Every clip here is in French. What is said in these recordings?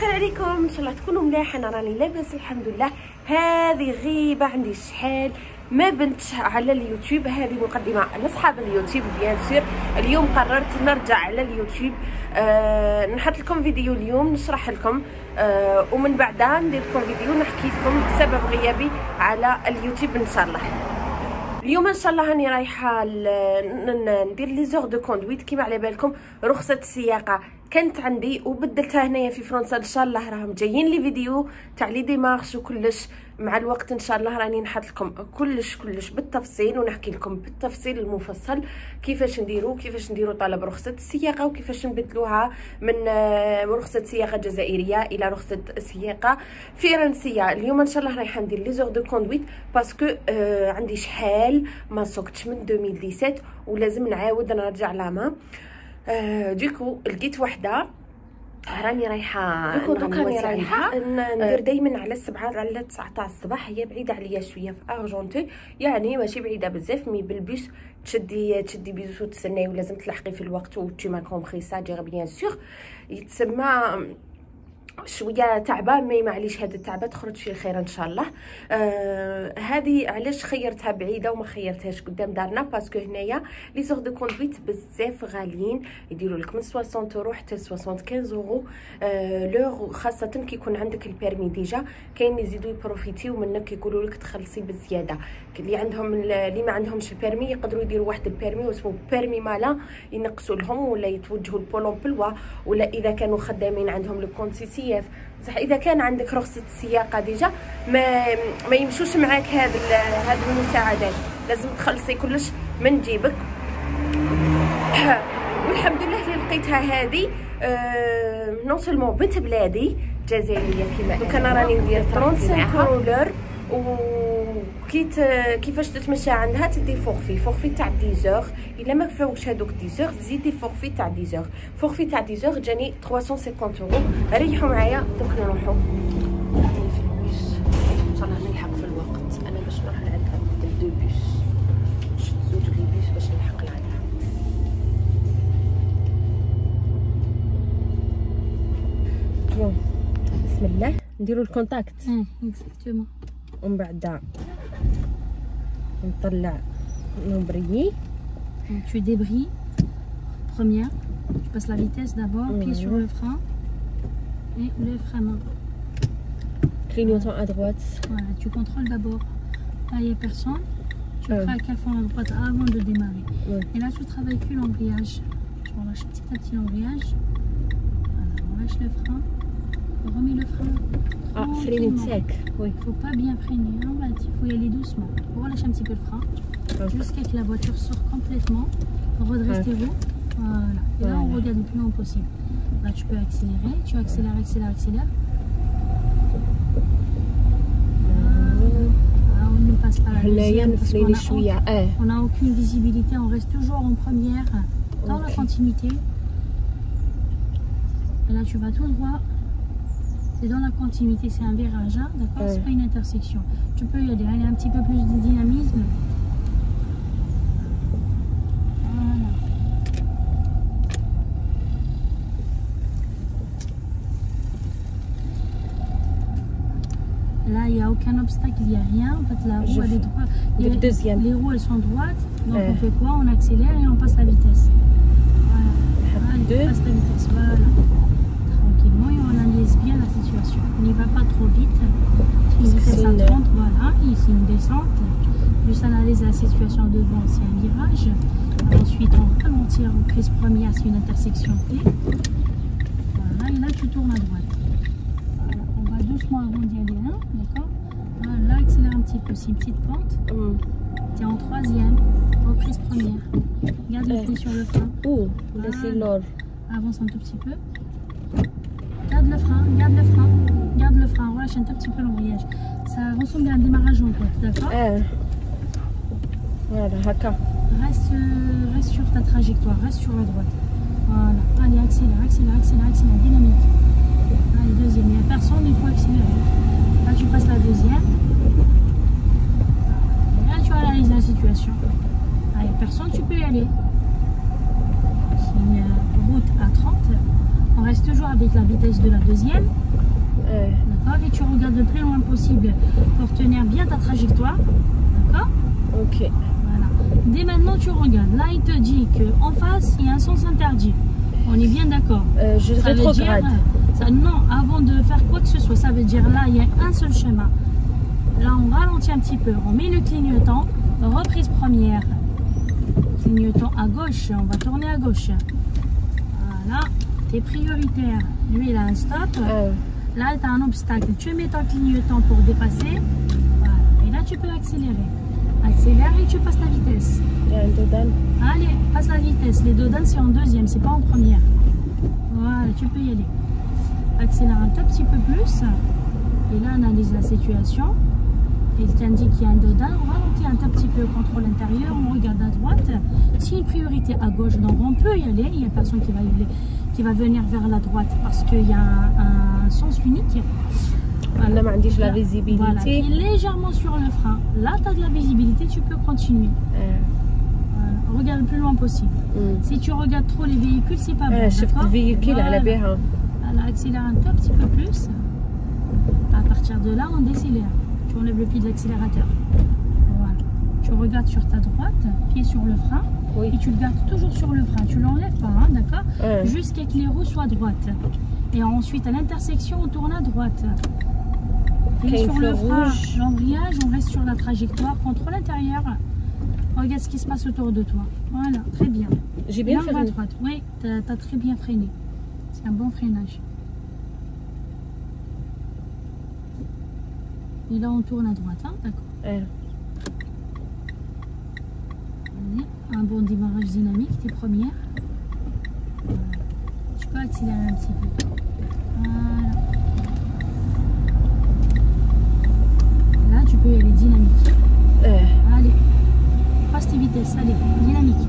الخير عليكم، ان شاء الله تكونوا ملاح. انا راني لاباس الحمد لله. هذه غيبه عندي شحال ما بنتش على اليوتيوب. هذه مقدمه لاصحاب اليوتيوب بيان سور. اليوم قررت نرجع على اليوتيوب، نحط لكم فيديو اليوم نشرح لكم، ومن بعدها ندير لكم فيديو نحكي لكم سبب غيابي على اليوتيوب ان شاء الله. اليوم ان شاء الله راني رايحه ندير لي زور دو كوندويت. كيما على بالكم رخصه السياقه كانت عندي وبدلتها هنايا في فرنسا. ان شاء الله راهم جايين لي فيديو تاع لي ديمارش وكلش. مع الوقت ان شاء الله راني نحط لكم كلش بالتفصيل، ونحكي لكم بالتفصيل المفصل كيفاش نديروا طلب رخصه السياقه، وكيفاش نبدلوها من رخصه سياقه جزائريه الى رخصه سياقه فرنسيه. اليوم ان شاء الله رايحه ندير لي زور دو كوندويت باسكو عندي شحال ما سوقتش من 2017 ولازم نعاود نرجع لاما. دوكو لقيت وحده راني رايحه ندير دائما على 7 على 19 الصباح. هي بعيده عليا شويه في ارجونتي، يعني ماشي بعيده بزاف، مي بالبيس تشدي بيزو تستناي ولازم تلحقي في الوقت. و tu m'as compris ça dire bien sûr. يتسمى شويه تعبه، مي معليش هذا التعبه تخرج فيه الخير ان شاء الله. هذه علاش خيرتها بعيده وما خيرتهاش قدام دارنا، باسكو هنايا لي زور دو كوندويت بزاف غاليين، يديروا لك من 60 اورو حتى 75 اورو لور، خاصه كي يكون عندك البيرمي ديجا. كاين يزيدوا يبروفيتيو منك، يقولوا لك تخلصي بالزياده. اللي عندهم اللي ما عندهمش البيرمي يقدروا يديروا واحد البيرمي واسمه بيرمي مالا، ينقصوا لهم ولا يتوجهوا لبولون بلوا، ولا اذا كانوا خدامين عندهم لو كونت سي سي اف. صح اذا كان عندك رخصه السياقه ديجا ما يمشوش معاك هاد المساعدات، لازم تخلصي كلش من جيبك. والحمد لله اللي لقيتها هذه نون سولمون بنت بلادي جزائريه كيما دوك انا راني ندير 35 رولر. كيفاش تتمشى عندها تدي فورفي تاع 10 الا ما كفاوش هذوك 10 تزيدي فورفي تاع 10. فورفي تاع 10 جاني 350 اورو. ريحوا معايا دوك نروحوا في البيس ان شاء الله نلحق في الوقت. انا باش نروح لعندها دو بيس، شفت زوج لي بيس باش نلحق لعندها. بسم الله نديروا الكونتاكت اكزاكتومون، ومن بعد نطلع نبريي. Tu débrilles, première, tu passes la vitesse d'abord, pied sur le frein et le frein main. Clignotant à droite. Voilà, tu contrôles d'abord. Là, il n'y a personne. Tu craques à fond à droite avant de démarrer. Et là, tu travailles que l'embrayage. Tu relâches petit à petit l'embrayage. Voilà, on lâche le frein. On remet le frein. Ah, freine sec. Oui. Il ne faut pas bien freiner, hein, il faut y aller doucement. On relâche un petit peu le frein. Jusqu'à ce que la voiture sorte complètement, redresse tes roues, voilà. Et là on regarde le plus long possible. Là tu peux accélérer, tu accélères. On ne passe pas la deuxième parce qu'on n'a aucune visibilité, on reste toujours en première dans la continuité. Et là tu vas tout droit, c'est dans la continuité, c'est un virage, hein, d'accord, c'est pas une intersection. Tu peux y aller un petit peu plus de dynamisme. Là, il n'y a aucun obstacle, il n'y a rien. En fait, la roue, elle est droite. Les roues, elles sont droites. Donc, on fait quoi? On accélère et on passe la vitesse. Voilà. On passe la vitesse. Voilà. Tranquillement, et on analyse bien la situation. On n'y va pas trop vite. Il stresse à 30, voilà. Ici, une descente. Juste analyse la situation devant, c'est un virage. Ensuite, on ralentit en prise première, c'est une intersection T. Voilà. Et là, tu tournes à droite. Doucement avant d'y aller, hein, d'accord. Là, accélère un petit peu, c'est une petite pente. Tu es en troisième, reprise première. Garde le pied sur le frein. Avance un tout petit peu. Garde le frein, relâche un tout petit peu l'embrayage. Ça ressemble à un démarrage en côte, d'accord. Voilà, haka. Reste sur ta trajectoire, reste sur la droite. Voilà, allez, accélère, dynamique. Allez, deuxième, il n'y a personne, il faut accélérer. Là, tu passes la deuxième. Là, tu analyses la situation. Là, il n'y a personne, tu peux y aller. C'est une route à 30. On reste toujours avec la vitesse vitesse de la deuxième. D'accord. Et tu regardes le plus loin possible pour tenir bien ta trajectoire. D'accord. Ok. Voilà. Dès maintenant, tu regardes. Là, il te dit qu'en face, il y a un sens interdit. On est bien d'accord. Je rétrograde. Non, avant de faire quoi que ce soit, ça veut dire là, il y a un seul chemin. Là, on ralentit un petit peu. On met le clignotant. Reprise première. Clignotant à gauche. On va tourner à gauche. Voilà. T'es prioritaire. Lui, il a un stop. Là, tu as un obstacle. Tu mets ton clignotant pour dépasser. Voilà. Et là, tu peux accélérer. Accélère et tu passes ta vitesse. Il y a un dodan. Allez, passe la vitesse. Les dodans, c'est en deuxième, c'est pas en première. Voilà, tu peux y aller. Accélère un tout petit peu plus. Et là, analyse la situation. Il t'indique qu'il y a un dodan. On ralentit un tout petit peu, contrôle intérieur. On regarde à droite. S'il y a une priorité à gauche, donc on peut y aller. Il n'y a personne qui va venir vers la droite parce qu'il y a un sens unique. Voilà. La visibilité. Voilà, qui est légèrement sur le frein. Là, tu as de la visibilité, tu peux continuer. Voilà. Regarde le plus loin possible. Si tu regardes trop les véhicules, c'est pas bon. Chef le véhicule à la BH. Alors, accélère un tout petit peu plus. À partir de là, on décélère. Tu enlèves le pied de l'accélérateur. Voilà. Tu regardes sur ta droite, pied sur le frein. Et tu le gardes toujours sur le frein. Tu l'enlèves pas, hein, d'accord. Jusqu'à que les roues soient droites. Et ensuite, à l'intersection, on tourne à droite. Et sur le frein, l'embrayage, on reste sur la trajectoire, contrôle intérieur. Regarde ce qui se passe autour de toi. Voilà, très bien. J'ai bien freiné. À droite. Oui, tu as très bien freiné. C'est un bon freinage. Et là, on tourne à droite, hein, d'accord. Allez, un bon démarrage dynamique, t'es première. Voilà. Tu peux accélérer un petit peu. Voilà. Là, tu peux y aller dynamique. Allez, passe tes vitesses, allez, dynamique.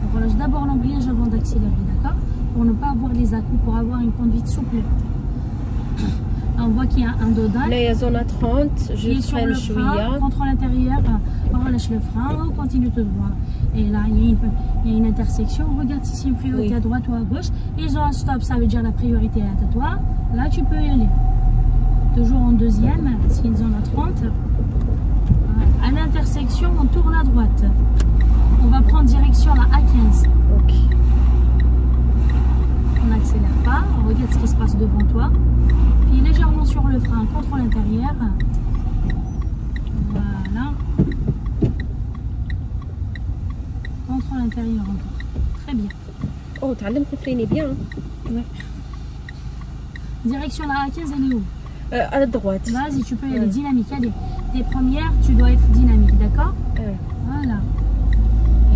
On relâche d'abord l'embrayage avant d'accélérer, d'accord? Pour ne pas avoir les à-coups, pour avoir une conduite souple. On voit qu'il y a un dodan. Là, il y a zone à 30, je freine frein, contrôle intérieur, on relâche le frein, on continue tout droit. Et là, il y a une intersection. On regarde si c'est une priorité à droite ou à gauche. Ils ont un stop, ça veut dire la priorité est à toi. Là, tu peux y aller. Toujours en deuxième, si ils ont la 30. À l'intersection, on tourne à droite. On va prendre direction la A15. Ok. On n'accélère pas, on regarde ce qui se passe devant toi. Puis légèrement sur le frein, contrôle intérieur. Voilà. Contrôle intérieur encore. Très bien. Oh, tu as freiner bien. Oui. Direction la A15, elle est où? À la droite. Vas-y, tu peux y aller dynamique. Allez, tes premières, tu dois être dynamique, d'accord? Voilà.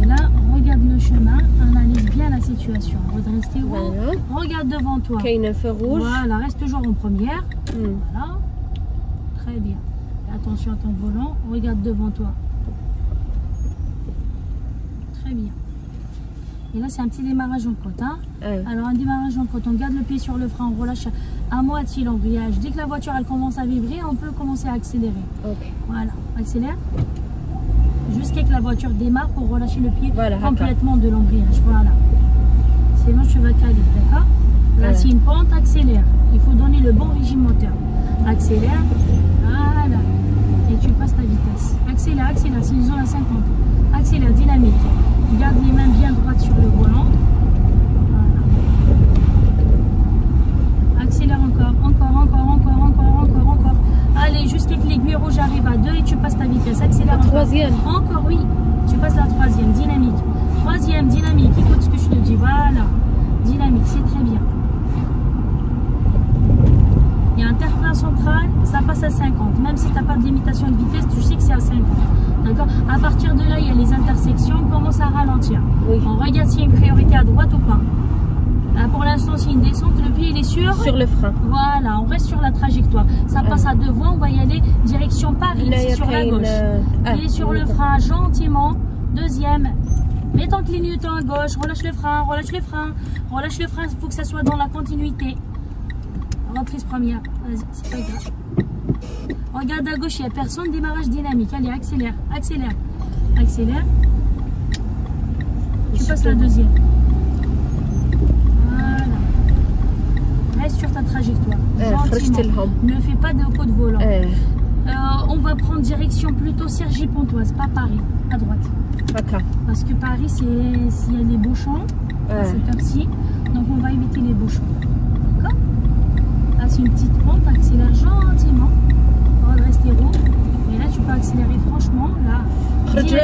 Et là, regarde le chemin, analyse bien la situation. Redresse tes roues, regarde devant toi. Il y a un feu rouge. Voilà, reste toujours en première. Voilà. Très bien. Et attention à ton volant, regarde devant toi. Très bien. Et là, c'est un petit démarrage en côte. Hein. Alors, un démarrage en côte, on garde le pied sur le frein, on relâche à moitié l'embrayage. Dès que la voiture elle commence à vibrer, on peut commencer à accélérer. Voilà, accélère. Jusqu'à que la voiture démarre pour relâcher le pied complètement de l'embrayage. Voilà. Sinon, tu vas caler, d'accord? Là, c'est une pente, accélère. Il faut donner le bon régime moteur. Accélère. Voilà. Et tu passes ta vitesse. Accélère, accélère. C'est une zone à 50. Accélère, dynamique. Garde les mains bien droites sur le volant. Voilà. Accélère encore. Allez, jusqu'à que l'aiguille rouge arrive à 2 et tu passes ta vitesse. Accélère encore. Troisième. Encore, oui. Tu passes la troisième, dynamique. Troisième, dynamique. Écoute ce que je te dis. Voilà. Dynamique, c'est très bien. Il y a un terre-plein central, ça passe à 50. Même si tu n'as pas de limitation de vitesse, tu sais que c'est à 50. D'accord? À partir de là, il y a les intersections, on commence à ralentir. On regarde s'il y a une priorité à droite ou pas. Là, pour l'instant, c'est une descente, le pied il est sur le frein. Voilà, on reste sur la trajectoire. Ça passe à 2 voies, on va y aller direction Paris, c'est sur la gauche. Pied sur le frein, gentiment. Deuxième. Mets ton clignotant à gauche, relâche le frein, il faut que ça soit dans la continuité. Reprise première, vas-y, c'est pas grave. Regarde à gauche, il n'y a personne, démarrage dynamique. Allez, accélère. Tu passes la deuxième. خرجت لهم. Ne fais pas de coup de volant. On va prendre direction plutôt Cergy-Pontoise, pas Paris, à droite. D'accord. Parce que Paris, s'il y a des bouchons, à cette heure-ci, donc on va éviter les bouchons. D'accord? Là, c'est une petite pente, accélère gentiment. Redresse tes roues. Et là, tu peux accélérer franchement. Là,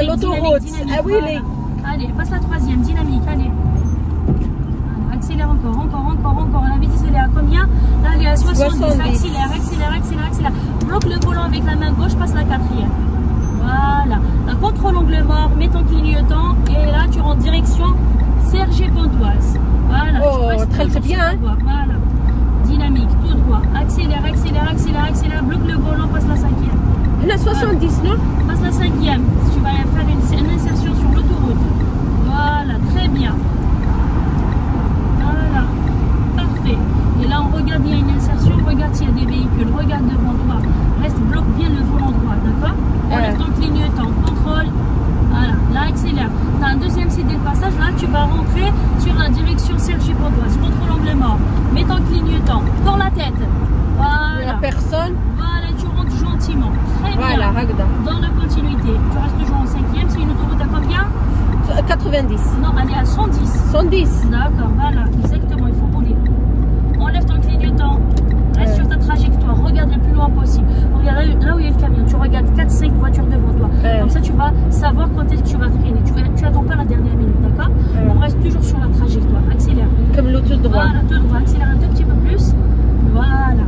l'autoroute. Ah oui, voilà. Allez, passe la troisième, dynamique, allez. Voilà, accélère encore. La vitesse, elle est à combien? Là, elle est à 70. Accélère. Bloque le volant avec la main gauche, passe la quatrième. Voilà. Là, contrôle angle mort, mets ton clignotant. Et là, tu rentres direction Cergy-Pontoise. Voilà. Oh, très bien. Hein? Voilà. Dynamique, tout droit. Accélère. Bloque le volant, passe la cinquième. Là, 70, non? Passe la cinquième. Tu vas faire une insertion sur l'autoroute. Voilà, très bien. Voilà, parfait. Et là, on regarde, il y a une insertion. Regarde s'il y a des véhicules. Regarde devant toi. Bloque bien le volant droit, d'accord? Enlève ton clignotant. Contrôle. Voilà, là, accélère. Tu as un deuxième CD de passage. Là, tu vas rentrer sur la direction Cergy-Pontoise. Contrôle angle mort. Mets ton clignotant. Tourne la tête. Voilà. Il n'y a personne. Voilà, tu rentres gentiment. Très bien. Voilà, dans la continuité. Tu restes toujours en cinquième. C'est une autoroute à combien? 90. Non, elle est à 110. 110. D'accord, voilà. Exactement, il faut rouler. Enlève ton clignotant. Reste sur ta trajectoire. Regarde le plus loin possible. Regarde là où il y a le camion. Tu regardes 4-5 voitures devant toi. Comme ça, tu vas savoir quand est-ce que tu vas freiner. Tu attends pas la dernière minute, d'accord? On reste toujours sur la trajectoire. Accélère. Comme l'autre droit. Voilà, tout droit. Accélère un tout petit peu plus. Voilà.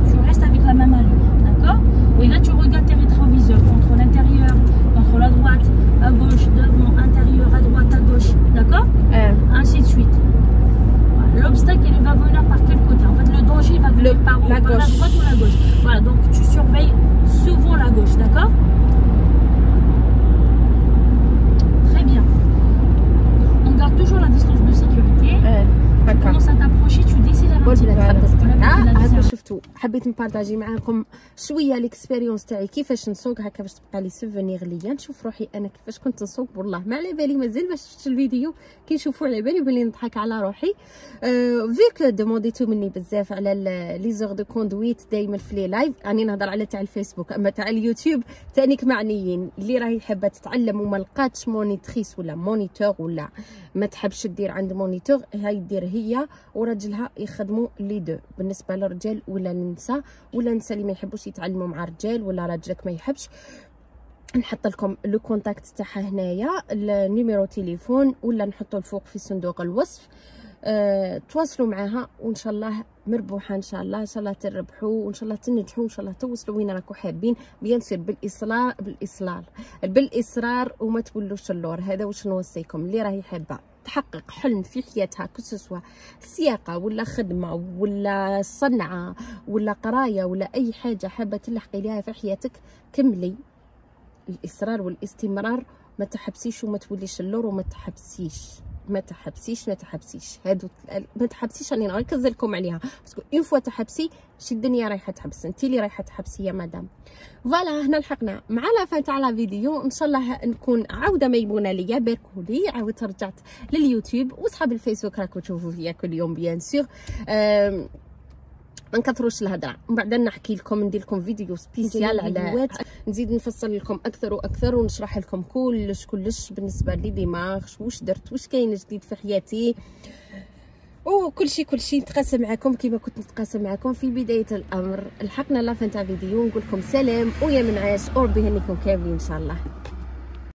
Tu restes avec la même allure, d'accord? Et là, tu regardes tes rétroviseurs. Contrôle intérieur, contrôle à droite, à gauche, devant, intérieur, à droite, à gauche, d'accord? Ainsi de suite. Voilà. L'obstacle, il va venir par quel côté? En fait, le danger, il va venir par la droite ou la gauche. Voilà, donc tu surveilles souvent la gauche, d'accord? Très bien. On garde toujours la distance de sécurité. Tu commences à t'approcher, tu décides un petit peu. شفتوا حبيت نبارطاجي معاكم شويه ليكسبيريونس تاعي كيفاش نسوق هكا باش تبقى لي سوفونيغ ليا نشوف روحي انا كيفاش كنت نسوق. والله ما على بالي مازال باش شفت الفيديو كي نشوفوا على بالي بلي نضحك على روحي. فيك دومونديتو مني بزاف على لي زور دو كوندويت دائما في لي لايف. راني نهضر على تاع الفيسبوك، اما تاع اليوتيوب تانيك معنيين اللي راهي حابه تتعلم وما لقاتش مونيتريس ولا مونيتور ولا ما تحبش دير عند مونيتور، هاي دير هي وراجلها يخدموا لي دو. بالنسبه للرجال ولا النساء اللي ما يحبوش يتعلموا مع رجال ولا راجلك ما يحبش، نحط لكم لو كونتاكت تاعها هنايا، النيميرو تليفون ولا نحطو الفوق في صندوق الوصف. تواصلوا معها وان شاء الله مربوحه، ان شاء الله تربحوا وان شاء الله تنجحوا وان شاء الله توصلوا وين راكم حابين، بيان سير بالاصرار وما تولوش اللور. هذا واش نوصيكم اللي راهي حابه تحقق حلم في حياتها، كسوا سياقه ولا خدمه ولا صنعه ولا قرايه ولا اي حاجه حابه تلحقي ليها في حياتك، كملي الاصرار والاستمرار. ما تحبسيش وما توليش اللور وما تحبسيش هادو ما تحبسيش. راني نركز لكم عليها باسكو اون فوا تحبسي شي الدنيا رايحه تحبس، انت اللي رايحه تحبسي يا مدام. فوالا هنا لحقنا مع لا فان تاع لا فيديو. ان شاء الله نكون عوده ميمونه ليا، باركوا لي عاودت رجعت لليوتيوب وصحاب الفيسبوك راكم تشوفوا فيا كل يوم بيان سور. ما نكثروش الهضره، من بعد نحكي لكم ندير لكم فيديو سبيسيال على نزيد نفصل لكم اكثر واكثر ونشرح لكم كلش بالنسبه لي ديماغ واش درت واش كاين جديد في حياتي وكل شيء نتقاسم معكم كيما كنت نتقاسم معكم في بدايه الامر. لحقنا لا فان تاع فيديو، نقول لكم سلام ويا من عاش وربي يهنيكم كاملين ان شاء الله.